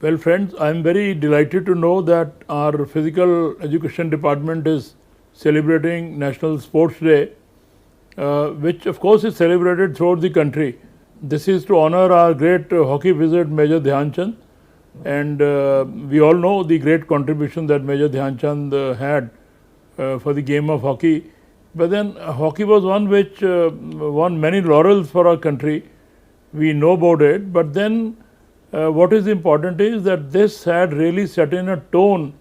Well, friends, I am very delighted to know that our physical education department is celebrating National Sports Day, which of course is celebrated throughout the country. This is to honor our great hockey wizard Major Dhyan Chand, and we all know the great contribution that Major Dhyan Chand had for the game of hockey. But then hockey was one which won many laurels for our country. We know about it, but then what is important is that this had really set in a tone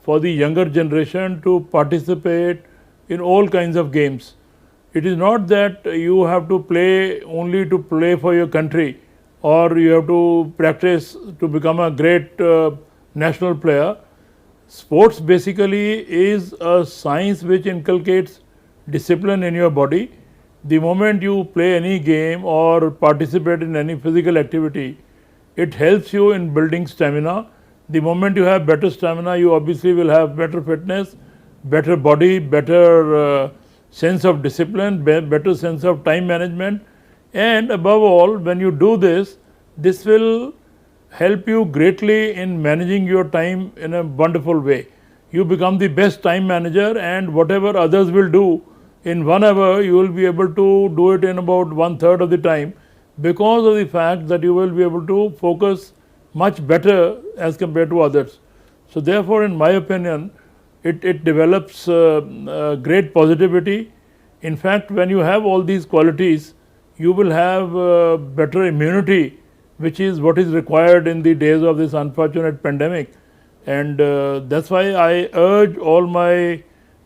for the younger generation to participate in all kinds of games. It is not that you have to play only to play for your country, or you have to practice to become a great national player. Sports basically is a science which inculcates discipline in your body. The moment you play any game or participate in any physical activity, it helps you in building stamina. The moment you have better stamina, you obviously will have better fitness, better body, better sense of discipline, better sense of time management, and above all, when you do this, this will help you greatly in managing your time in a wonderful way. You become the best time manager, and whatever others will do in 1 hour, you will be able to do it in about one third of the time, because of the fact that you will be able to focus much better as compared to others. So therefore, in my opinion, it develops great positivity. In fact, when you have all these qualities, you will have better immunity, which is what is required in the days of this unfortunate pandemic. And that's why I urge all my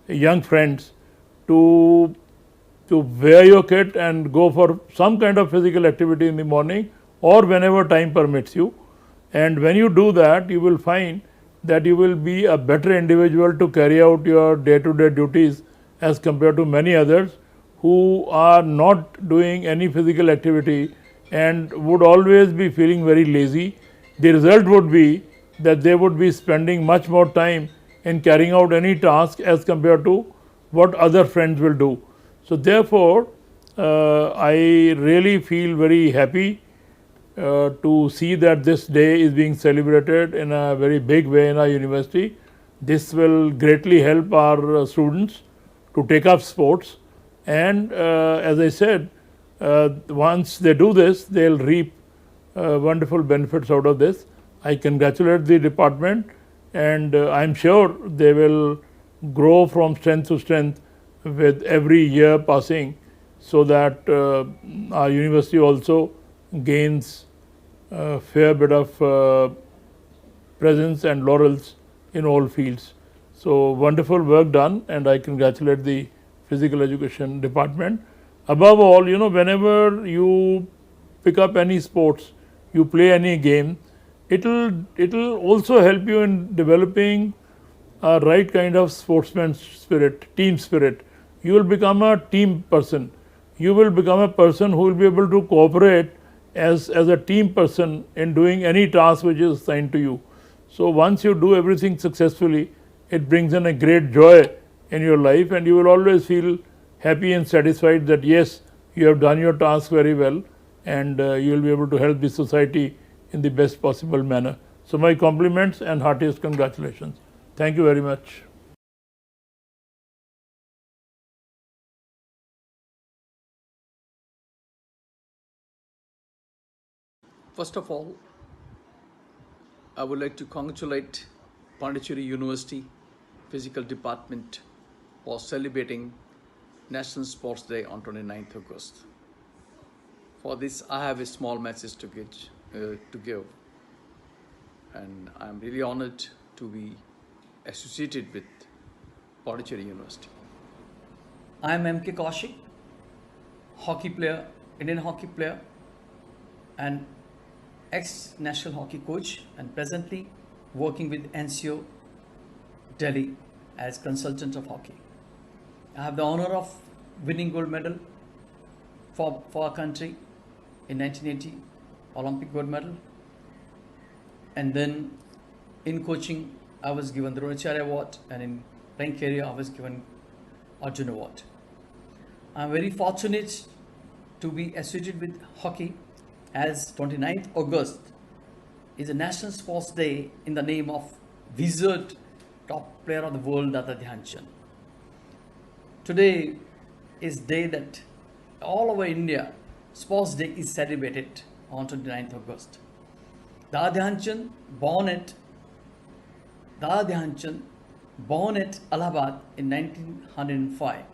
young friends to wear your kit and go for some kind of physical activity in the morning or whenever time permits you. And when you do that, you will find that you will be a better individual to carry out your day-to-day duties as compared to many others who are not doing any physical activity and would always be feeling very lazy. The result would be that they would be spending much more time in carrying out any task as compared to what other friends will do. So therefore, I really feel very happy to see that this day is being celebrated in a very big way in our university. This will greatly help our students to take up sports, and as I said, once they do this, they'll reap wonderful benefits out of this. I congratulate the department, and I'm sure they will grow from strength to strength with every year passing, so that our university also gains a fair bit of presence and laurels in all fields. So wonderful work done, and I congratulate the physical education department. Above all, whenever you pick up any sports, you play any game, it'll also help you in developing a right kind of sportsman spirit, team spirit. You will become a team person. You will become a person who will be able to cooperate as a team person in doing any task which is assigned to you. So once you do everything successfully, it brings in a great joy in your life, and you will always feel happy and satisfied that yes, you have done your task very well, and you will be able to help the society in the best possible manner. So my compliments and heartiest congratulations. Thank you very much. First of all, I would like to congratulate Pondicherry University Physical Department for celebrating National Sports Day on 29th August. For this, I have a small message to give, and I am really honored to be associated with Pondicherry University. I am M.K. Kaushik, hockey player, Indian hockey player, and ex-national hockey coach, and presently working with NCO Delhi as consultant of hockey. I have the honor of winning gold medal for our country in 1980 Olympic gold medal, and then in coaching I was given the Dronacharya Award, and in playing career I was given Arjun Award. I am very fortunate to be associated with hockey, as 29th August is a National Sports Day in the name of wizard top player of the world, Dada Dhyan Chand. Today is day that all over India, Sports Day is celebrated on 29th August. Dada Dhyan Chand, born at Allahabad in 1905.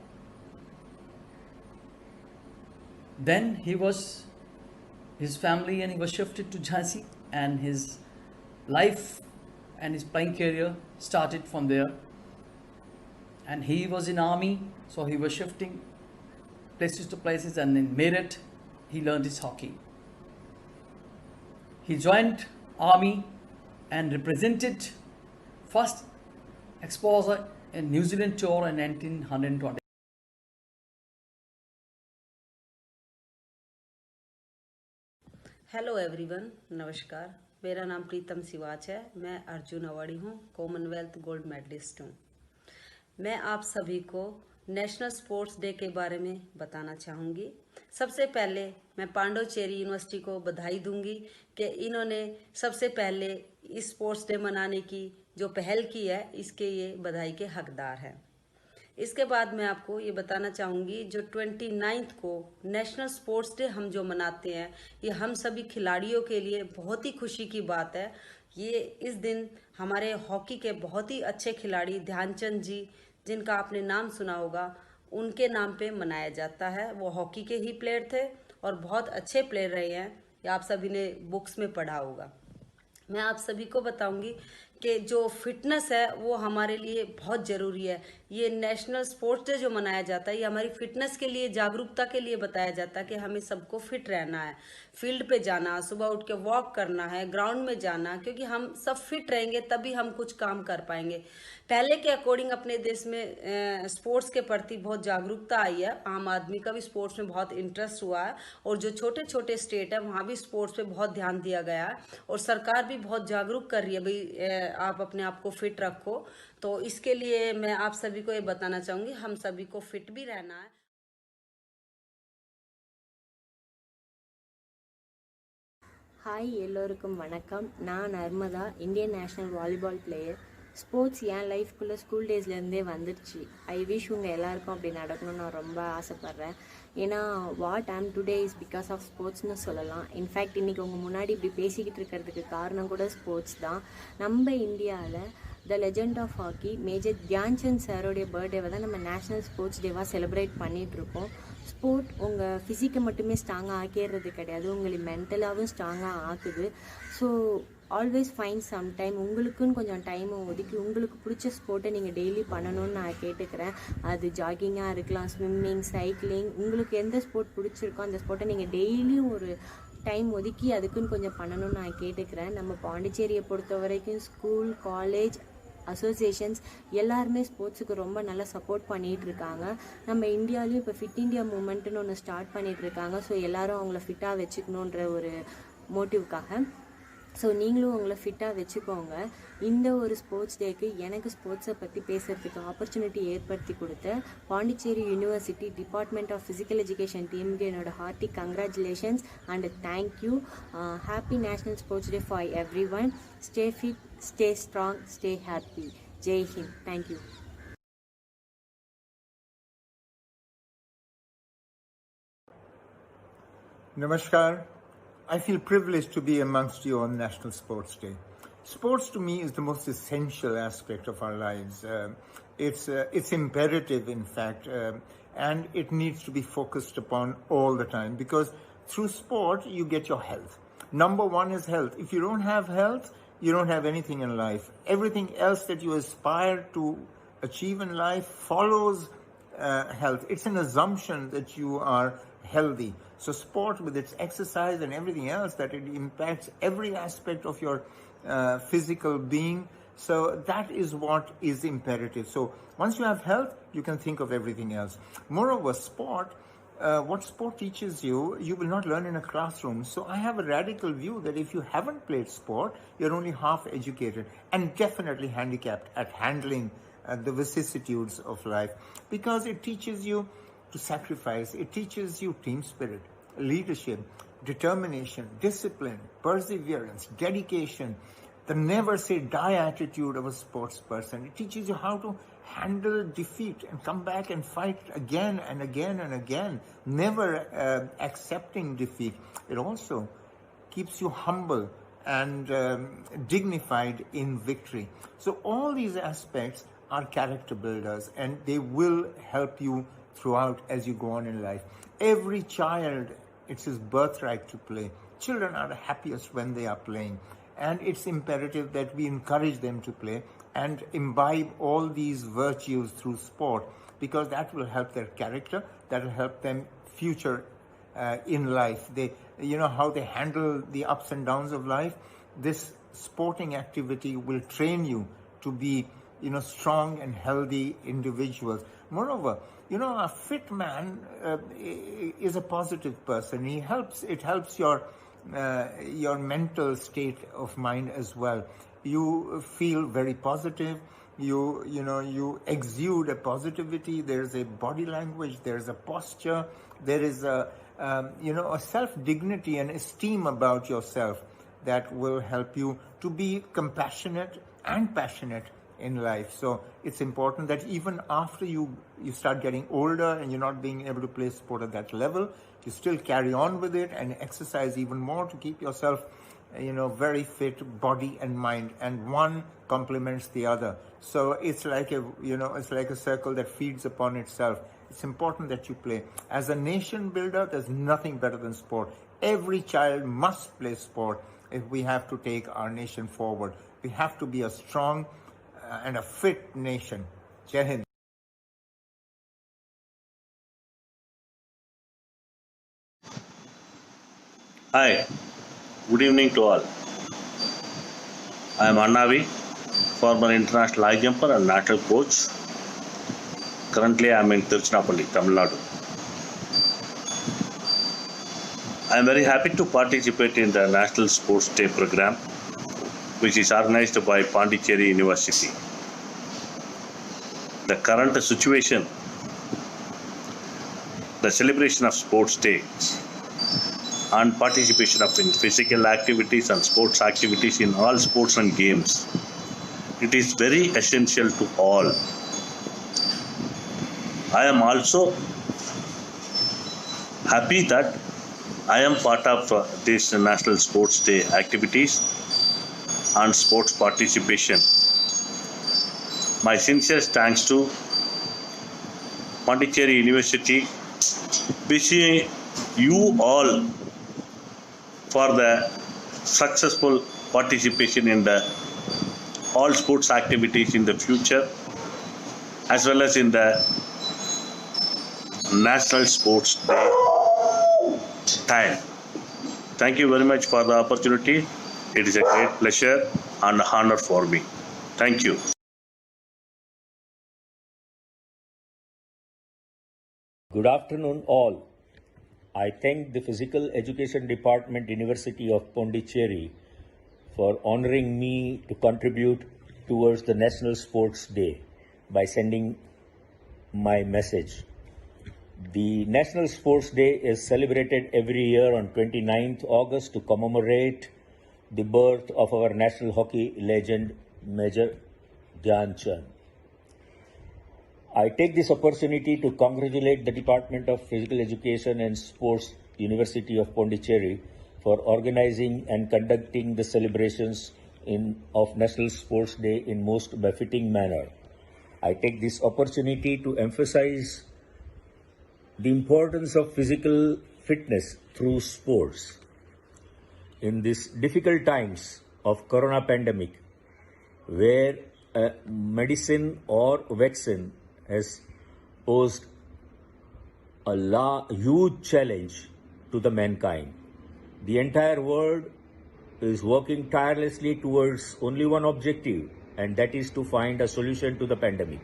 Then his family and he was shifted to Jhansi, and his life and his playing career started from there. And he was in army, so he was shifting places to places, and in Meerut he learned his hockey. He joined army and represented first exposure in New Zealand tour in 1920. Hello everyone, नमस्कार। मेरा नाम प्रीतम सिवाच है। मैं Arjun awardee हूँ, Commonwealth gold medallist हूँ। मैं आप सभी को नेशनल स्पोर्ट्स डे के बारे में बताना चाहूँगी। सबसे पहले मैं पांडुचेरी यूनिवर्सिटी को बधाई दूंगी कि इन्होंने सबसे पहले इस स्पोर्ट्स डे मनाने की जो पहल की है, इसके ये बधाई के हकदार हैं। इसके बाद मैं आपको ये बताना चाहूँगी, जो 29 को नेशनल स्पोर्ट्स डे हम जो मनाते हैं, ये हम सभी खिलाड़ियों के लिए बहुत ही खुशी की बात है। ये इस दिन हमारे हॉकी के बहुत ही अच्छे खिलाड़ी ध्यानचंद जी, जिनका आपने नाम सुना होगा, उनके नाम पे मनाया जाता है। वो हॉकी के ही प्लेयर थे और बहुत अच्छे प्लेयर रहे हैं, ये आप सभी ने बुक्स में पढ़ा होगा। मैं आप सभी को बताऊंगी कि जो फिटनेस है वो हमारे लिए बहुत ज़रूरी है। ये नेशनल स्पोर्ट्स डे जो मनाया जाता है, ये हमारी फिटनेस के लिए, जागरूकता के लिए बताया जाता है कि हमें सबको फिट रहना है, फील्ड पे जाना, सुबह उठ के वॉक करना है, ग्राउंड में जाना, क्योंकि हम सब फिट रहेंगे तभी हम कुछ काम कर पाएंगे। पहले के अकॉर्डिंग अपने देश में स्पोर्ट्स के प्रति बहुत जागरूकता आई है, आम आदमी का भी स्पोर्ट्स में बहुत इंटरेस्ट हुआ है, और जो छोटे छोटे स्टेट है वहाँ भी स्पोर्ट्स पे बहुत ध्यान दिया गया है, और सरकार भी बहुत जागरूक कर रही है, भाई आप अपने आप को फिट रखो। तो इसके लिए मैं आप सभी को ये बताना चाहूँगी, हम सभी को फिट भी रहना है। ஹாய், எல்லோருக்கும் வணக்கம். நான் Narmada, Indian national volleyball player. Sports என் லைஃப்குள்ளே ஸ்கூல் டேஸ்லேருந்தே வந்துடுச்சு. ஐ விஷ் உங்கள் எல்லாருக்கும் அப்படி நடக்கணும்னு நான் ரொம்ப ஆசைப்பட்றேன். ஏன்னா what I'm today is because of ஸ்போர்ட்ஸ்னு சொல்லலாம். இன்ஃபேக்ட் இன்றைக்கி உங்கள் முன்னாடி இப்படி பேசிக்கிட்டு இருக்கிறதுக்கு காரணம் கூட ஸ்போர்ட்ஸ் தான். நம்ம இந்தியாவில் the legend of hockey major Dhyan Chand சாரோடைய பர்த்டேவை தான் நம்ம நேஷ்னல் ஸ்போர்ட்ஸ் டேவாக செலிப்ரேட் பண்ணிகிட்ருக்கோம். ஸ்போர்ட் உங்கள் ஃபிசிக்கை மட்டுமே ஸ்ட்ராங்காக ஆக்கிடுறது கிடையாது, உங்களை மென்டலாகவும் ஸ்ட்ராங்காக ஆக்குது. So always find some time, உங்களுக்குன்னு கொஞ்சம் டைமை ஒதுக்கி உங்களுக்கு பிடிச்ச ஸ்போர்ட்டை நீங்கள் டெய்லி பண்ணணும்னு நான் கேட்டுக்கிறேன். அது ஜாகிங்காக இருக்கலாம், ஸ்விம்மிங், சைக்கிளிங், உங்களுக்கு எந்த ஸ்போர்ட் பிடிச்சிருக்கோ அந்த ஸ்போர்ட்டை நீங்கள் டெய்லியும் ஒரு டைம் ஒதுக்கி அதுக்குன்னு கொஞ்சம் பண்ணணும்னு நான் கேட்டுக்கிறேன். நம்ம பாண்டிச்சேரியை பொறுத்த வரைக்கும் ஸ்கூல், காலேஜ், அசோசியேஷன்ஸ் எல்லாருமே ஸ்போர்ட்ஸுக்கு ரொம்ப நல்லா சப்போர்ட் பண்ணிகிட்ருக்காங்க. நம்ம இந்தியாவிலையும் இப்போ ஃபிட் இந்தியா மூமெண்ட்டுன்னு ஒன்று ஸ்டார்ட் பண்ணிகிட்ருக்காங்க. ஸோ எல்லோரும் அவங்கள ஃபிட்டாக வச்சுக்கணுன்ற ஒரு மோட்டிவ்க்காக. ஸோ நீங்களும் உங்களை ஃபிட்டாக வச்சுக்கோங்க. இந்த ஒரு ஸ்போர்ட்ஸ் டேக்கு எனக்கு ஸ்போர்ட்ஸை பற்றி பேசுகிறதுக்கு ஆப்பர்ச்சுனிட்டி ஏற்படுத்தி கொடுத்த Pondicherry university department of physical education டீமுக்கு என்னோட hearty congratulations and thank you. Happy national sports day for every one. Stay fit, stay strong, stay happy. Jai Hind. Thank you. Namaskar. I feel privileged to be amongst you on National Sports Day. Sports to me is the most essential aspect of our lives. It's imperative, in fact, and it needs to be focused upon all the time, because through sport you get your health. Number one is health. If you don't have health, you don't have anything in life. Everything else that you aspire to achieve in life follows health. It's an assumption that you are healthy. So sport, with its exercise and everything else, that it impacts every aspect of your physical being. So that is what is imperative. So once you have health, you can think of everything else. Moreover, sport, what sport teaches you, you will not learn in a classroom. So I have a radical view that if you haven't played sport, you're only half educated and definitely handicapped at handling the vicissitudes of life, because it teaches you to sacrifice, it teaches you team spirit, leadership, determination, discipline, perseverance, dedication, the never say die attitude of a sports person. It teaches you how to handle defeat and come back and fight again and again and again, never accepting defeat. It also keeps you humble and dignified in victory. So all these aspects are character builders, and they will help you throughout as you go on in life. Every child, it's his birthright to play. Children are the happiest when they are playing, and it's imperative that we encourage them to play and imbibe all these virtues through sport, because that will help their character, that will help them future in life. They, how they handle the ups and downs of life. This sporting activity will train you to be, strong and healthy individuals. Moreover, a fit man is a positive person. It helps your mental state of mind as well. You feel very positive. You exude a positivity. There's a body language. There's a posture. There is a self-dignity and esteem about yourself that will help you to be compassionate and passionate in life. So it's important that even after you start getting older and you're not being able to play sport at that level, you still carry on with it and exercise even more to keep yourself very fit, body and mind, and one complements the other. So it's like a circle that feeds upon itself. It's important that you play. As a nation builder, there's nothing better than sport. Every child must play sport if we have to take our nation forward. We have to be a strong and a fit nation. Jai Hind. Hi, good evening to all. I am Annavi, former international high jumper and national coach. Currently, I am in Tiruchirappalli, Tamil Nadu. I am very happy to participate in the National Sports Day program, which is organized by Pondicherry University. The current situation, the celebration of Sports Day, and participation of in physical activities and sports activities in all sports and games. It is very essential to all. I am also happy that I am part of this National Sports Day activities and sports participation. My sincere thanks to Pondicherry University, wishing you all for the successful participation in the all sports activities in the future, as well as in the National Sports Day time. Thank you very much for the opportunity. It is a great pleasure and honor for me. Thank you. Good afternoon all. I thank the Physical Education Department, University of Pondicherry, for honoring me to contribute towards the National Sports Day by sending my message. The National Sports Day is celebrated every year on 29th August to commemorate the birth of our national hockey legend, Major Dhyan Chand. I take this opportunity to congratulate the Department of Physical Education and Sports, University of Pondicherry, for organizing and conducting the celebrations of National Sports Day in most befitting manner. I take this opportunity to emphasize the importance of physical fitness through sports. In these difficult times of corona pandemic, where medicine or vaccine has posed a huge challenge to the mankind, the entire world is working tirelessly towards only one objective, and that is to find a solution to the pandemic.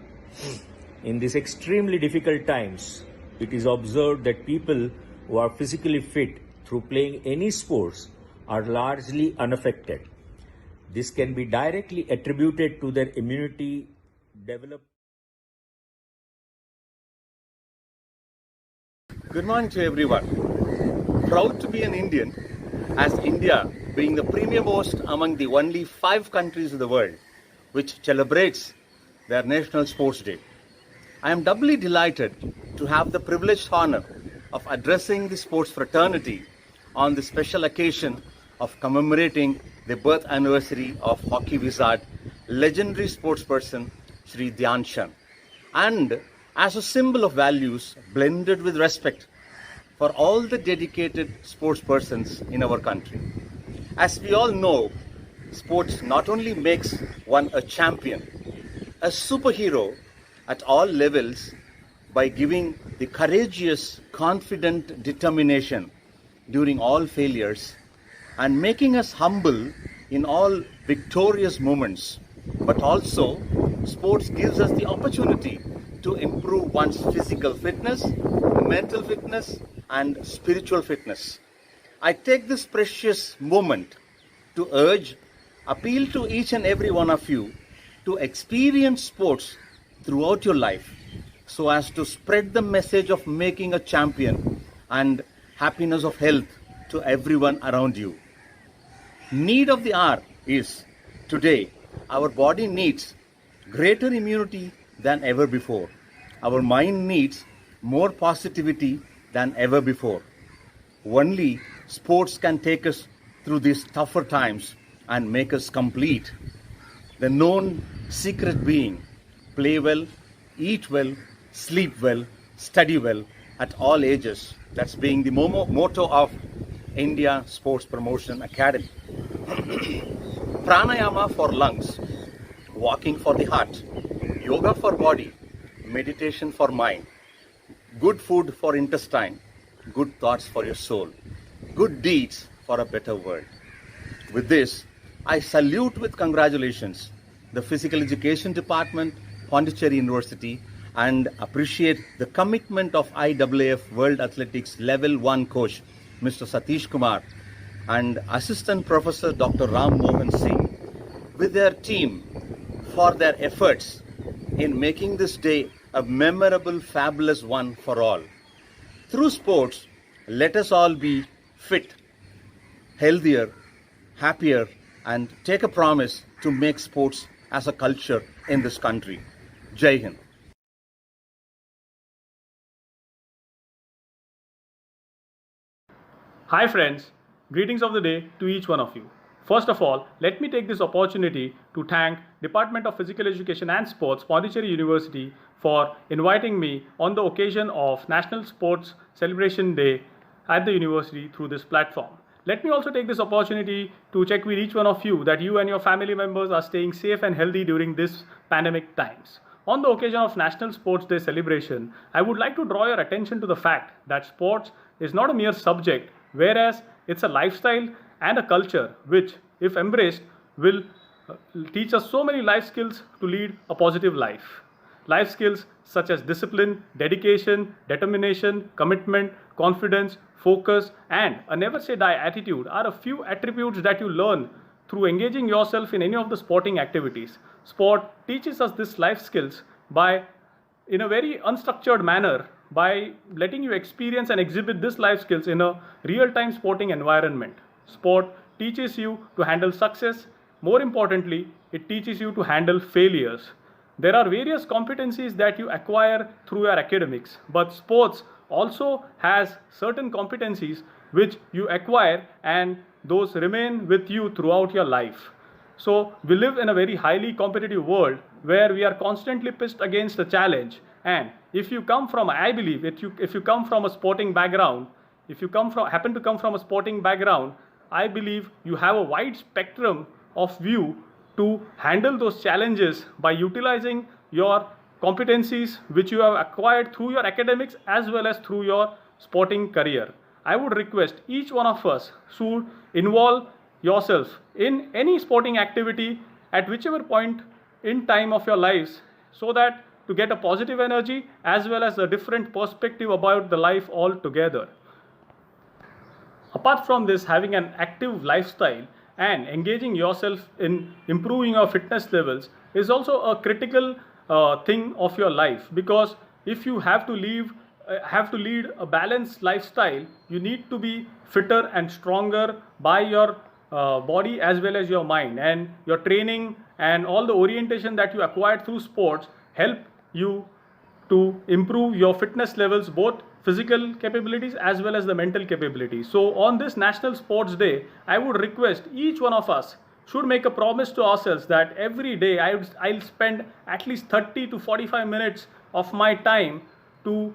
In these extremely difficult times, it is observed that people who are physically fit through playing any sports are largely unaffected. This can be directly attributed to their immunity developed. Good morning to everyone. proud to be an Indian, as India being the premier-most among the only 5 countries in the world which celebrates their National Sports Day. I am doubly delighted to have the privileged honor of addressing the sports fraternity on the special occasion of commemorating the birth anniversary of hockey wizard, legendary sportsperson Shri Dhyan Chand, and as a symbol of values blended with respect for all the dedicated sportspersons in our country. As we all know, sports not only makes one a champion, a superhero at all levels by giving the courageous, confident determination during all failures and making us humble in all victorious moments, but also sports gives us the opportunity to improve one's physical fitness, mental fitness, and spiritual fitness. I take this precious moment to appeal to each and every one of you to experience sports throughout your life so as to spread the message of making a champion and happiness of health to everyone around you. Need of the hour is today our body needs greater immunity than ever before. Our mind needs more positivity than ever before. Only sports can take us through these tougher times and make us complete. The known secret being play well, eat well, sleep well, study well at all ages. That's being the motto of India Sports Promotion Academy. Pranayama for lungs, walking for the heart, yoga for body, meditation for mind, good food for intestine, good thoughts for your soul, good deeds for a better world. With this, I salute with congratulations the Physical Education Department, Pondicherry University, and appreciate the commitment of IAAF World Athletics Level 1 coach, Mr. Satish Kumar, and Assistant Professor Dr. Ram Mohan Singh, with their team for their efforts in making this day a memorable, fabulous one for all. Through sports, let us all be fit, healthier, happier, and take a promise to make sports as a culture in this country. Jai Hind. Hi friends, greetings of the day to each one of you. First of all, let me take this opportunity to thank Department of Physical Education and Sports, Pondicherry University, for inviting me on the occasion of National Sports Celebration Day at the university through this platform. Let me also take this opportunity to check with each one of you that you and your family members are staying safe and healthy during this pandemic times. On the occasion of National Sports Day celebration, I would like to draw your attention to the fact that sports is not a mere subject, whereas it's a lifestyle and a culture which, if embraced, will teach us so many life skills to lead a positive life. Life skills such as discipline, dedication, determination, commitment, confidence, focus, and a never say die attitude are a few attributes that you learn through engaging yourself in any of the sporting activities. Sport teaches us these life skills in a very unstructured manner, by letting you experience and exhibit these life skills in a real-time sporting environment. Sport teaches you to handle success. More importantly, it teaches you to handle failures. There are various competencies that you acquire through your academics, but sports also has certain competencies which you acquire and those remain with you throughout your life. So we live in a very highly competitive world where we are constantly pitched against a challenge. And if you come from, I believe, if you come from a sporting background, happen to come from a sporting background, I believe you have a wide spectrum of view to handle those challenges by utilizing your competencies which you have acquired through your academics as well as through your sporting career. I would request each one of us to involve yourself in any sporting activity at whichever point in time of your lives, so that to get a positive energy as well as a different perspective about the life altogether. Apart from this, having an active lifestyle and engaging yourself in improving your fitness levels is also a critical thing of your life, because if you have to leave have to lead a balanced lifestyle, you need to be fitter and stronger by your body as well as your mind, and your training and all the orientation that you acquired through sports help you to improve your fitness levels, both physical capabilities as well as the mental capabilities. So on this National Sports Day, I would request each one of us should make a promise to ourselves that every day I'll spend at least 30 to 45 minutes of my time to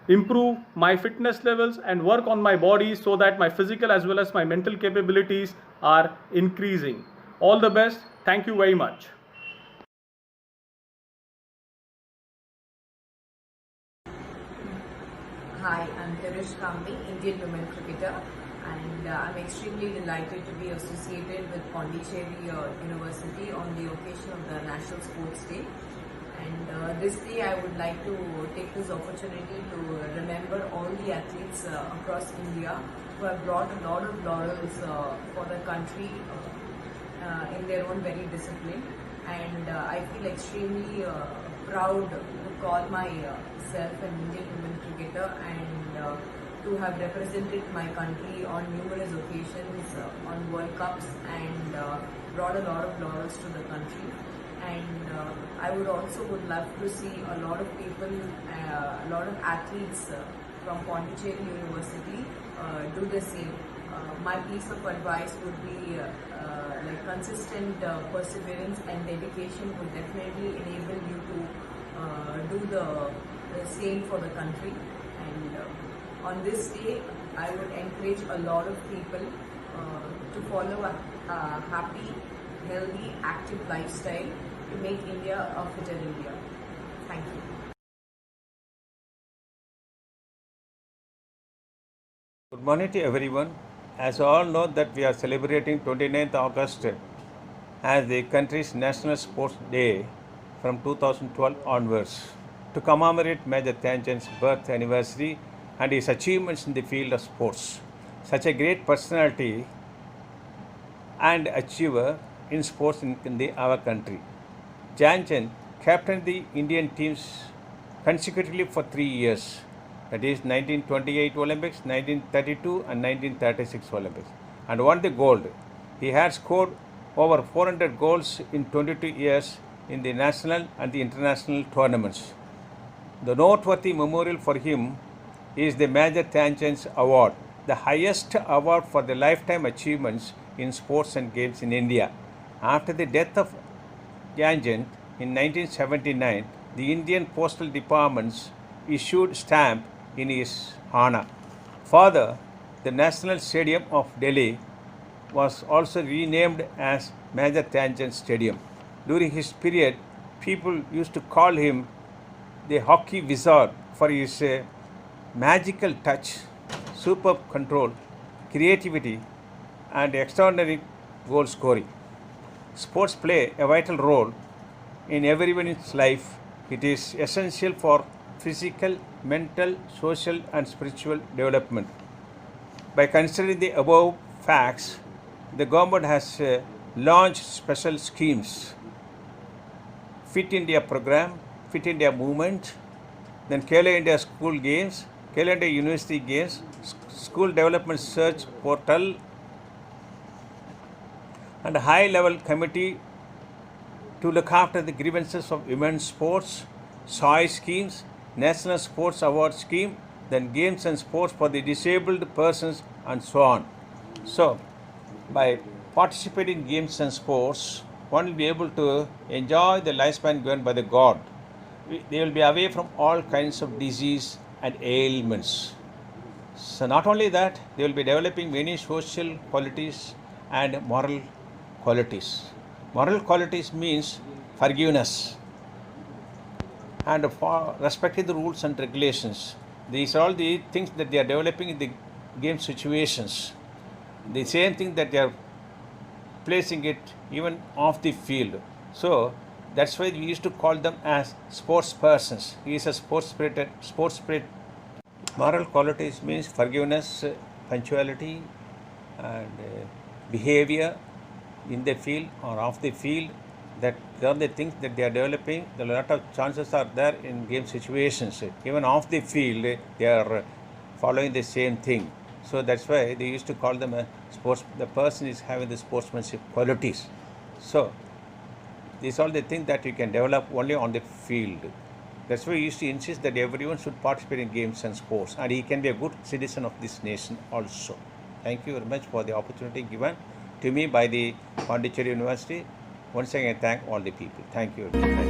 improve my fitness levels and work on my body so that my physical as well as my mental capabilities are increasing. All the best. Thank you very much. Hi, I'm Pirish Kambi, Indian women cricketer, and I'm extremely delighted to be associated with Pondicherry University on the occasion of the National Sports Day. And this day I would like to take this opportunity to remember all the athletes across India who have brought a lot of laurels for the country in their own very discipline. And I feel extremely proud to call myself an Indian women cricketer and to have represented my country on numerous occasions on World Cups and brought a lot of laurels to the country. And I would love to see a lot of people, a lot of athletes from Pondicherry University do the same. My piece of advice would be like consistent perseverance and dedication would definitely enable you to do the same for the country. And on this day, I would encourage a lot of people to follow a happy, healthy, active lifestyle to make India a fitter India. Thank you. Good morning to everyone. As you all know that we are celebrating 29th August as the country's National Sports Day from 2012 onwards to commemorate Major Dhyan Chand's birth anniversary and his achievements in the field of sports. Such a great personality and achiever in sports in our country. Dhyan Chand captained the Indian teams consecutively for 3 years, that is 1928 Olympics, 1932 and 1936 Olympics, and won the gold. He had scored over 400 goals in 22 years in the national and the international tournaments. The noteworthy memorial for him is the Major Dhyan Chand's Award, the highest award for the lifetime achievements in sports and games in India. After the death of Dhyan Chand in 1979, the Indian Postal Departments issued stamp in his honor. Further, the National Stadium of Delhi was also renamed as Major Dhyan Chand Stadium. During his period, people used to call him the hockey wizard for his magical touch, superb control, creativity, and extraordinary goal scoring. Sports play a vital role in everyone's life. It is essential for physical, mental, social, and spiritual development. By considering the above facts, the government has launched special schemes: Fit India program, Fit India movement, then Khelo India school games, Khelo India university games, school development search portal, and a high-level committee to look after the grievances of women's sports, SOI schemes, National Sports Award scheme, then games and sports for the disabled persons, and so on. So, by participating in games and sports, one will be able to enjoy the lifespan given by the God. They will be away from all kinds of disease and ailments. So not only that, they will be developing many social qualities and moral qualities. Moral qualities means forgiveness and for respecting the rules and regulations. These are all the things that they are developing in the game situations. The same thing that they are placing it even off the field. So that's why we used to call them as sports persons. He is a sports spirit. Moral qualities means forgiveness, punctuality, and behavior in the field or off the field, that are the things that they are developing. A lot of chances are there in game situations. Even off the field, they are following the same thing. So that's why they used to call them a sports. The person is having the sportsmanship qualities. So these are the things that you can develop only on the field. That's why we used to insist that everyone should participate in games and sports, and he can be a good citizen of this nation also. Thank you very much for the opportunity given to me by the Pondicherry University. Once again, thank all the people. Thank you very much.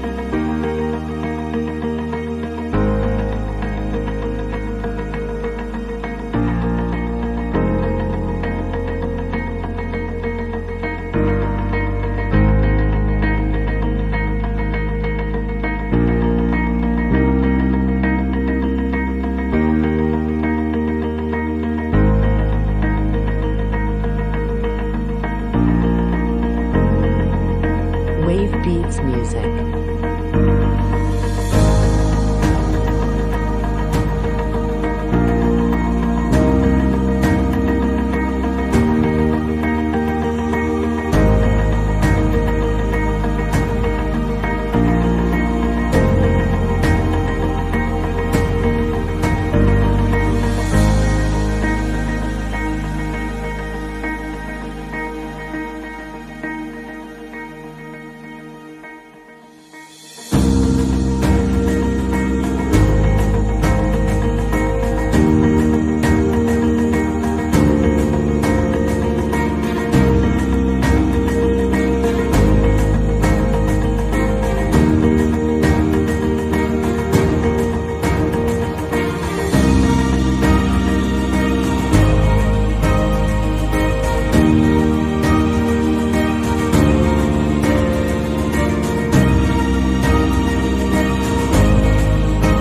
Wave Beats Music. Wave Beats Music.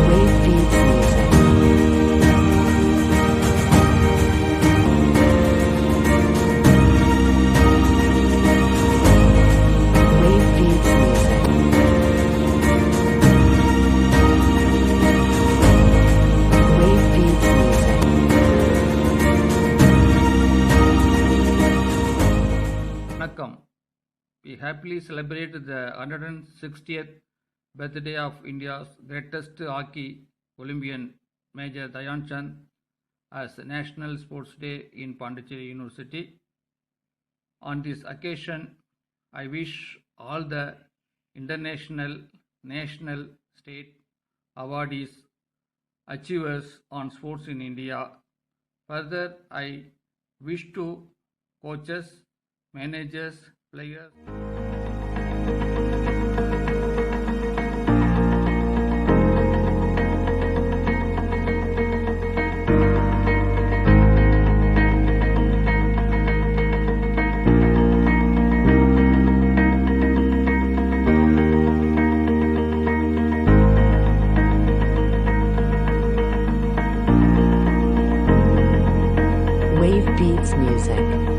Wave Beats Music. Wave Beats Music. Vanakkam. We happily celebrate the 160th birthday of India's greatest hockey Olympian, Major Dhyan Chand, as National Sports Day in Pondicherry University. On this occasion, I wish all the international, national, state awardees, achievers on sports in India. Further, I wish to coaches, managers, players. Wave Beats Music.